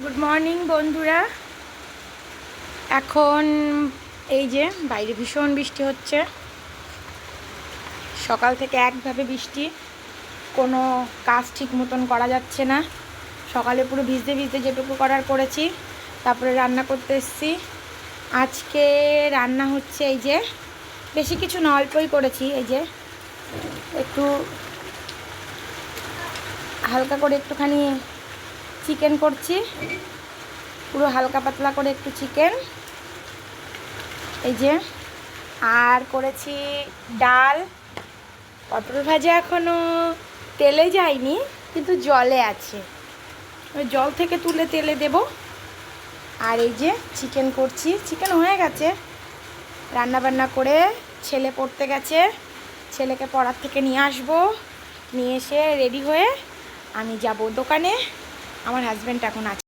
Good morning বন্ধুরা। এখন এই যে বাইরে ভীষণ বৃষ্টি হচ্ছে, সকাল থেকে একভাবে বৃষ্টি, কোনো কাজ ঠিক মতন করা যাচ্ছে না। সকালে পুরো ভিজতে ভিজতে যেটুকু করার করেছি, তারপরে রান্না করতে এসেছি। আজকে রান্না হচ্ছে এই যে, বেশি কিছু না, অল্পই করেছি। এই যে একটু হালকা করে একটুখানি চিকেন করছি, পুরো হালকা পাতলা করে একটু চিকেন। এই যে আর করেছি ডাল, পটল ভাজা এখনও তেলে যায়নি কিন্তু জলে আছে, ওই জল থেকে তুলে তেলে দেব। আর এই যে চিকেন করছি, চিকেন হয়ে গেছে। রান্না বান্না করে ছেলে পড়তে গেছে, ছেলেকে পড়ার থেকে নিয়ে আসবো, নিয়ে এসে রেডি হয়ে আমি যাব দোকানে। আমার হাজব্যান্ড এখন আছে।